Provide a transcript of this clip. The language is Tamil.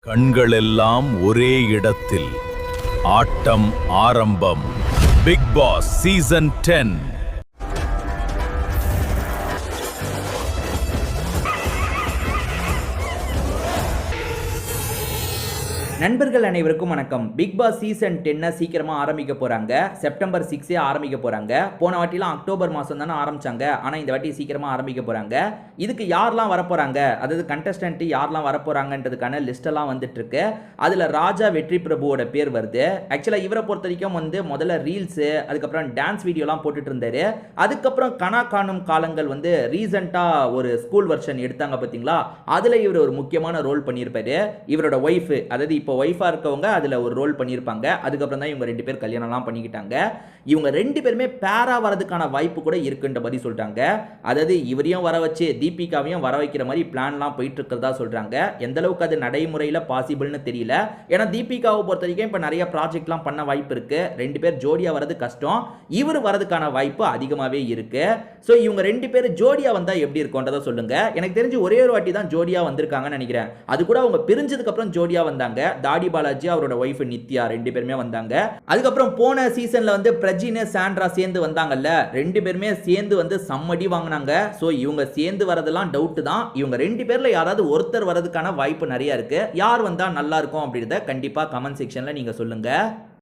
கண்களெல்லாம் ஒரே இடத்தில் ஆட்டம் ஆரம்பம். Bigg Boss season 10. நண்பர்கள் அனைவருக்கும் வணக்கம். பிக் பாஸ் சீசன் 10 சீக்கிரமா ஆரம்பிக்க போறாங்க. செப்டம்பர் 6 ஆரம்பிக்க போறாங்க. போன வாட்டிலாம் அக்டோபர் மாசம் தானே ஆரம்பிச்சாங்க. ஆனா இந்த வாட்டி சீக்கிரமா ஆரம்பிக்க போறாங்க. இதுக்கு யாரெல்லாம் வரப்போறாங்க, அதாவது கண்டஸ்டன்ட் யாரெல்லாம் வரப்போறாங்கன்றதுக்கான லிஸ்ட் எல்லாம் வந்துட்டு இருக்கு. அதுல ராஜா வெற்றி பிரபுவோட பேர் வருது. ஆக்சுவலா இவரை பொறுத்த வரைக்கும் முதல்ல ரீல்ஸ், அதுக்கப்புறம் டான்ஸ் வீடியோலாம் போட்டுட்டு இருந்தாரு. அதுக்கப்புறம் கனா காணும் காலங்கள் ரீசெண்டா ஒரு ஸ்கூல் வெர்ஷன் எடுத்தாங்க பாத்தீங்களா, அதுல இவர் ஒரு முக்கியமான ரோல் பண்ணியிருப்பாரு. இவரோட ஒய்ஃப், அதாவது இப்போ ஒய்ஃபா இருக்கவங்க அதுல ஒரு ரோல் பண்ணியிருப்பாங்க. அதுக்கப்புறம் தான் இவங்க ரெண்டு பேர் கல்யாணம்லாம் பண்ணிக்கிட்டாங்க. இவங்க ரெண்டு பேருமே பேரா வரதுக்கான வாய்ப்பு கூட இருக்குன்ற மாதிரி சொல்றாங்க. அதாவது இவரையும் வர வச்சு தீபிகாவையும் வர வைக்கிற மாதிரி பிளான்லாம் போயிட்டு இருக்கிறதா சொல்றாங்க. எந்த அளவுக்கு அது நடைமுறையில் பாசிபிள்னு தெரியல. ஏன்னா தீபிகாவை பொறுத்த வரைக்கும் இப்போ நிறைய ப்ராஜெக்ட்லாம் பண்ண வாய்ப்பு இருக்கு. ரெண்டு பேர் ஜோடியா வரது கஷ்டம், இவர் வரதுக்கான வாய்ப்பு அதிகமாகவே இருக்கு. ஸோ இவங்க ரெண்டு பேர் ஜோடியா வந்தா எப்படி இருக்கும்ன்றதை சொல்லுங்க. எனக்கு தெரிஞ்சு ஒரே ஒரு வாட்டி தான் ஜோடியா வந்திருக்காங்கன்னு நினைக்கிறேன். அது கூட அவங்க பிரிஞ்சதுக்கு அப்புறம் ஜோடியா வந்தாங்க. தாடி பாலாஜி அவரோட ஒய்ஃப் நித்யா ரெண்டு பேருமே வந்தாங்க. அதுக்கப்புறம் போன சீசன்ல பிரஜின் சாண்ட்ரா சேர்ந்து வந்தாங்கல்ல, ரெண்டு பேருமே சேர்ந்து சம்மடி வாங்கினாங்க. சோ இவங்க சேர்ந்து வரதெல்லாம் டவுட் தான். இவங்க ரெண்டு பேர்ல யாராவது ஒருத்தர் வரதுக்கான வாய்ப்பு நிறைய இருக்கு. யார் வந்தா நல்லா இருக்கும் அப்படின்றத கண்டிப்பா கமெண்ட் செக்ஷன்ல நீங்க சொல்லுங்க.